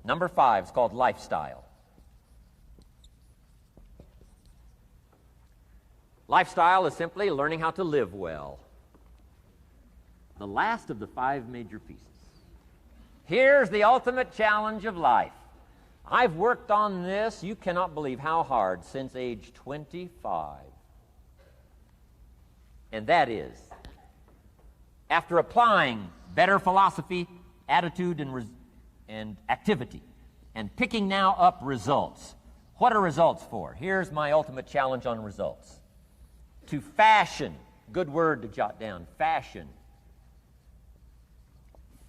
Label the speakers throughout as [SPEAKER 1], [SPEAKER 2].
[SPEAKER 1] Number 5 is called lifestyle. Lifestyle is simply learning how to live well. The last of the 5 major pieces. Here's the ultimate challenge of life. I've worked on this, you cannot believe how hard, since age 25. And that is, after applying better philosophy, attitude, and activity, and picking now up results. What are results for? Here's my ultimate challenge on results. To fashion, good word to jot down, fashion.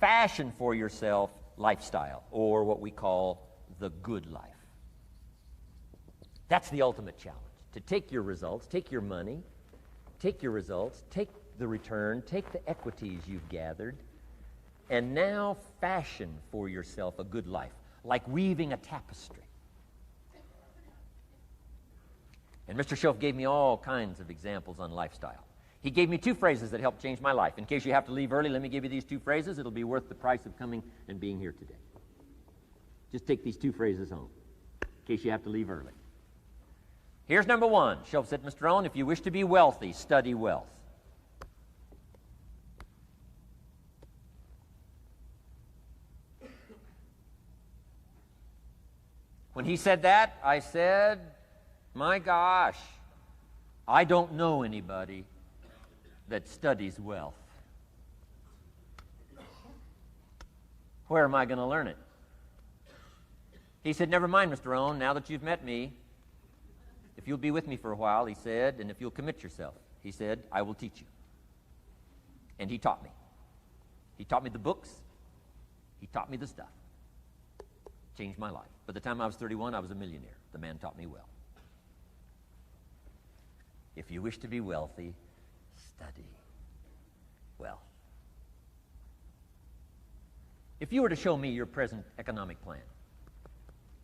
[SPEAKER 1] Fashion for yourself lifestyle, or what we call the good life. That's the ultimate challenge. To take your results, take your money, take your results, take the return, take the equities you've gathered, and now fashion for yourself a good life, like weaving a tapestry. And Mr. Schoaf gave me all kinds of examples on lifestyle. He gave me 2 phrases that helped change my life. In case you have to leave early, let me give you these 2 phrases. It'll be worth the price of coming and being here today. Just take these 2 phrases home, in case you have to leave early. Here's number 1. Schoaf said, Mr. Rohn, if you wish to be wealthy, study wealth. When he said that, I said, my gosh, I don't know anybody that studies wealth. Where am I going to learn it? He said, never mind, Mr. Rohn, now that you've met me, if you'll be with me for a while, he said, and if you'll commit yourself, he said, I will teach you. And he taught me. He taught me the books. He taught me the stuff. Changed my life. By the time I was 31, I was a millionaire. The man taught me well. If you wish to be wealthy, study wealth. If you were to show me your present economic plan,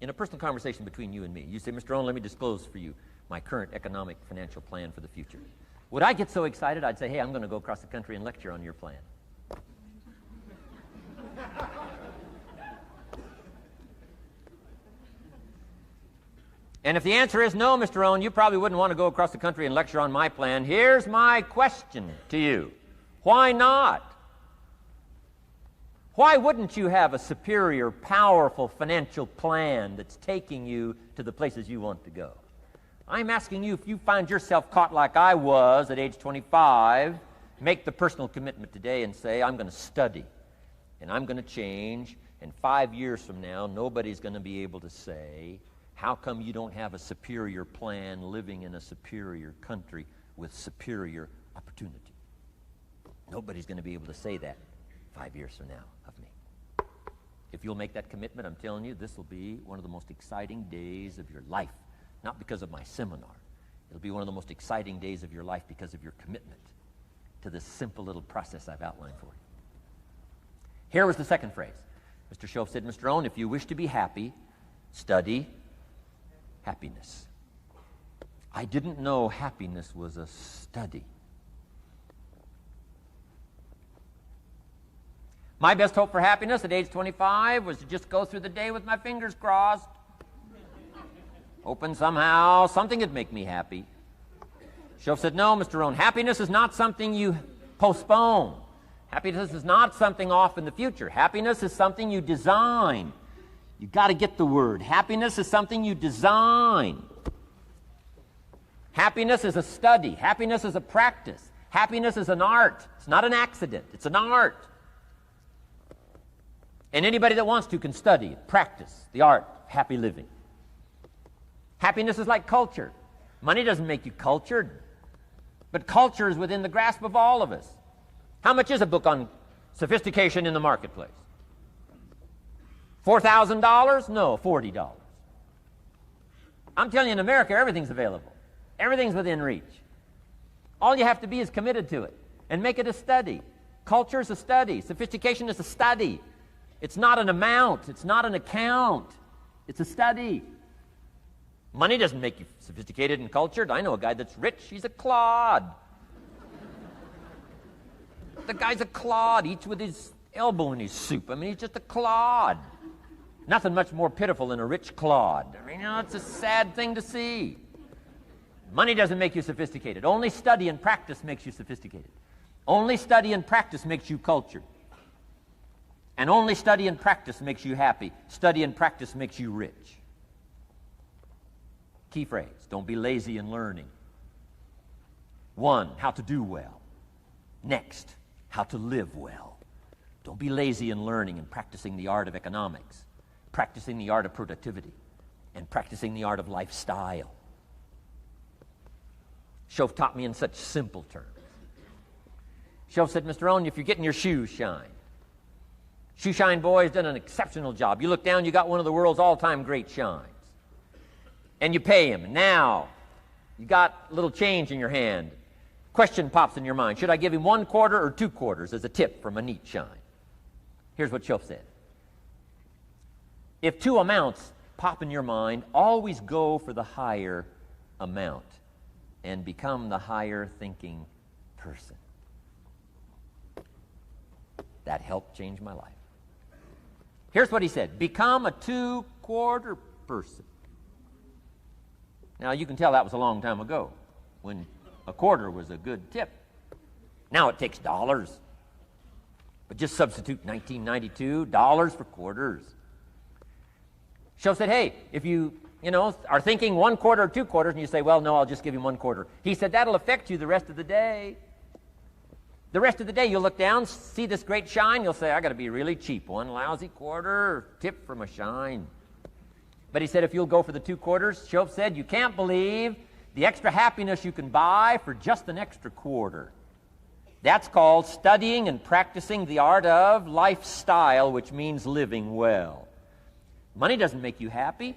[SPEAKER 1] in a personal conversation between you and me, you say, Mr. Rohn, let me disclose for you my current economic financial plan for the future. Would I get so excited, I'd say, hey, I'm going to go across the country and lecture on your plan. And if the answer is no, Mr. Rohn, you probably wouldn't want to go across the country and lecture on my plan. Here's my question to you. Why not? Why wouldn't you have a superior, powerful financial plan that's taking you to the places you want to go? I'm asking you, if you find yourself caught like I was at age 25, make the personal commitment today and say, I'm going to study and I'm going to change, and 5 years from now, nobody's going to be able to say, how come you don't have a superior plan living in a superior country with superior opportunity? Nobody's going to be able to say that 5 years from now of me. If you'll make that commitment, I'm telling you, this will be one of the most exciting days of your life. Not because of my seminar. It'll be one of the most exciting days of your life because of your commitment to this simple little process I've outlined for you. Here was the second phrase. Mr. Schoaf said, Mr. Rohn, if you wish to be happy, study happiness. I didn't know happiness was a study. My best hope for happiness at age 25 was to just go through the day with my fingers crossed, hoping somehow something would make me happy. Schoaf said, no, Mr. Rohn, happiness is not something you postpone. Happiness is not something off in the future. Happiness is something you design. You've got to get the word. Happiness is something you design. Happiness is a study. Happiness is a practice. Happiness is an art. It's not an accident. It's an art. And anybody that wants to can study, practice the art of happy living. Happiness is like culture. Money doesn't make you cultured, but culture is within the grasp of all of us. How much is a book on sophistication in the marketplace? $4,000? No, $40. I'm telling you, in America, everything's available. Everything's within reach. All you have to be is committed to it and make it a study. Culture is a study. Sophistication is a study. It's not an amount. It's not an account. It's a study. Money doesn't make you sophisticated and cultured. I know a guy that's rich. He's a clod. The guy's a clod. Eats with his elbow in his soup. I mean, he's just a clod. Nothing much more pitiful than a rich clod. I mean, it's a sad thing to see. Money doesn't make you sophisticated. Only study and practice makes you sophisticated. Only study and practice makes you cultured. And only study and practice makes you happy. Study and practice makes you rich. Key phrase, don't be lazy in learning. 1, how to do well. Next, how to live well. Don't be lazy in learning and practicing the art of economics, practicing the art of productivity, and practicing the art of lifestyle. Shoaff taught me in such simple terms. Shoaff said, Mr. Rohn, if you're getting your shoes shined, Shoe Shine Boy has done an exceptional job. You look down, you got one of the world's all-time great shines. And you pay him. And now, you got a little change in your hand. Question pops in your mind. Should I give him 1 quarter or 2 quarters as a tip from a neat shine? Here's what Shoaff said. If 2 amounts pop in your mind, always go for the higher amount and become the higher thinking person. That helped change my life. Here's what he said. Become a 2-quarter person. Now, you can tell that was a long time ago when a quarter was a good tip. Now it takes dollars. But just substitute 1992, dollars for quarters. Shoaff said, hey, if you are thinking 1 quarter or 2 quarters, and you say, well, no, I'll just give him 1 quarter. He said, that'll affect you the rest of the day. The rest of the day, you'll look down, see this great shine, you'll say, I got to be really cheap. 1 lousy quarter, tip from a shine. But he said, if you'll go for the 2 quarters, Shoaff said, you can't believe the extra happiness you can buy for just an extra quarter. That's called studying and practicing the art of lifestyle, which means living well. Money doesn't make you happy.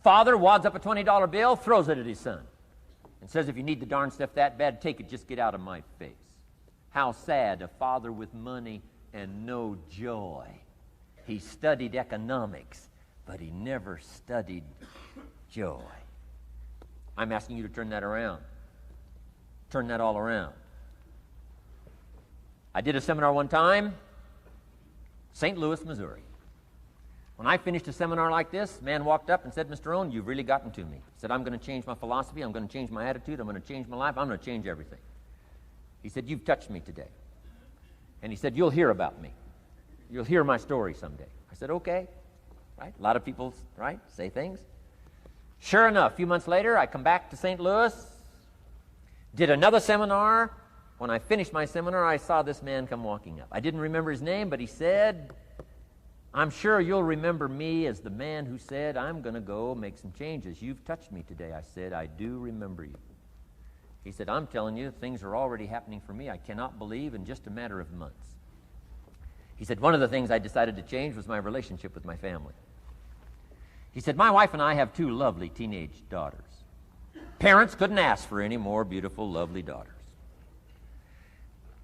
[SPEAKER 1] Father wads up a $20 bill, throws it at his son, and says, if you need the darn stuff that bad, take it, just get out of my face. How sad, a father with money and no joy. He studied economics, but he never studied joy. I'm asking you to turn that around. Turn that all around. I did a seminar one time, St. Louis, Missouri. When I finished a seminar like this, a man walked up and said, Mr. Rohn, you've really gotten to me. He said, I'm going to change my philosophy, I'm going to change my attitude, I'm going to change my life, I'm going to change everything. He said, you've touched me today. And he said, you'll hear about me. You'll hear my story someday. I said, okay. Right? A lot of people, right, say things. Sure enough, a few months later, I come back to St. Louis, did another seminar. When I finished my seminar, I saw this man come walking up. I didn't remember his name, but he said, I'm sure you'll remember me as the man who said, I'm going to go make some changes. You've touched me today. I said, I do remember you. He said, I'm telling you, things are already happening for me. I cannot believe in just a matter of months. He said, one of the things I decided to change was my relationship with my family. He said, my wife and I have 2 lovely teenage daughters. Parents couldn't ask for any more beautiful, lovely daughters.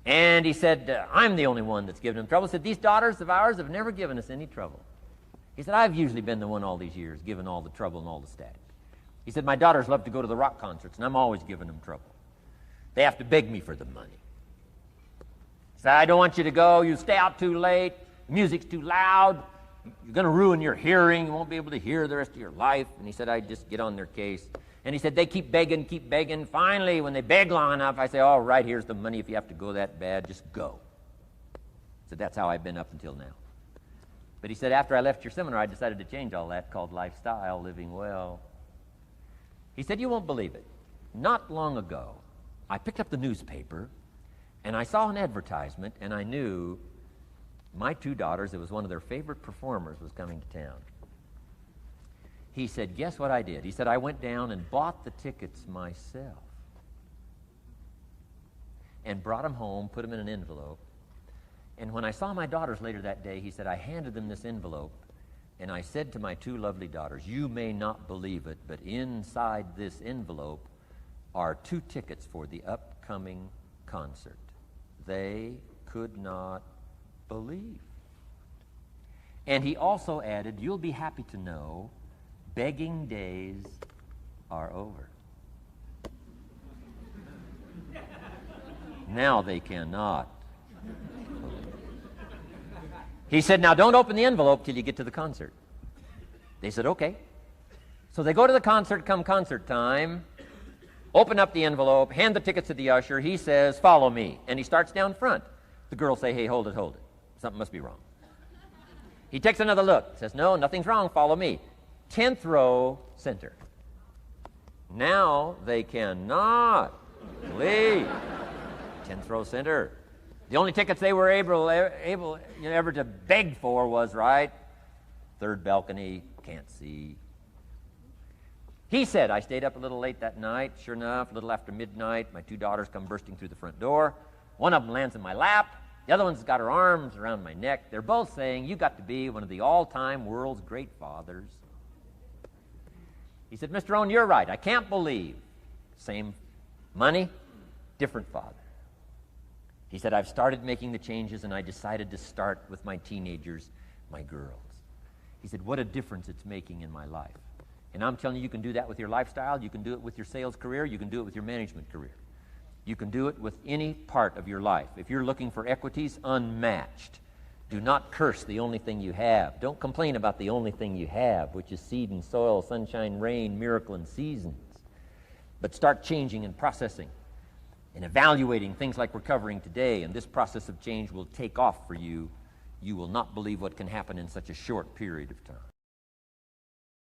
[SPEAKER 1] And he said, I'm the only one that's given them trouble. He said, these daughters of ours have never given us any trouble. He said, I've usually been the one all these years given all the trouble and all the static. He said, my daughters love to go to the rock concerts, and I'm always giving them trouble. They have to beg me for the money. He said, I don't want you to go. You stay out too late. The music's too loud. You're going to ruin your hearing. You won't be able to hear the rest of your life. And he said, I just get on their case. And he said, they keep begging. Finally, when they beg long enough, I say, all right, here's the money. If you have to go that bad, just go. He said, that's how I've been up until now. But he said, after I left your seminar, I decided to change all that, called lifestyle, living well. He said, you won't believe it. Not long ago, I picked up the newspaper, and I saw an advertisement, and I knew my 2 daughters, it was one of their favorite performers, was coming to town. He said, guess what I did? He said, I went down and bought the tickets myself and brought them home, put them in an envelope. And when I saw my daughters later that day, he said, I handed them this envelope, and I said to my 2 lovely daughters, you may not believe it, but inside this envelope are 2 tickets for the upcoming concert. They could not believe. And he also added, you'll be happy to know begging days are over. Now they cannot. He said, now don't open the envelope till you get to the concert. They said, okay. So they go to the concert, come concert time, open up the envelope, hand the tickets to the usher. He says, follow me. And he starts down front. The girls say, hey, hold it. Something must be wrong. He takes another look, says, no, nothing's wrong, follow me. 10th row, center. Now they cannot leave. 10th row, center. The only tickets they were able ever to beg for was, right, third balcony, can't see. He said, I stayed up a little late that night. Sure enough, a little after midnight, my 2 daughters come bursting through the front door. One of them lands in my lap. The other one's got her arms around my neck. They're both saying, you got to be one of the all-time world's great fathers. He said, Mr. Rohn, you're right. I can't believe. Same money, different father. He said, I've started making the changes, and I decided to start with my teenagers, my girls. He said, what a difference it's making in my life. And I'm telling you, you can do that with your lifestyle. You can do it with your sales career. You can do it with your management career. You can do it with any part of your life. If you're looking for equities, unmatched. Do not curse the only thing you have. Don't complain about the only thing you have, which is seed and soil, sunshine, rain, miracle, and seasons. But start changing and processing and evaluating things like we're covering today, and this process of change will take off for you. You will not believe what can happen in such a short period of time.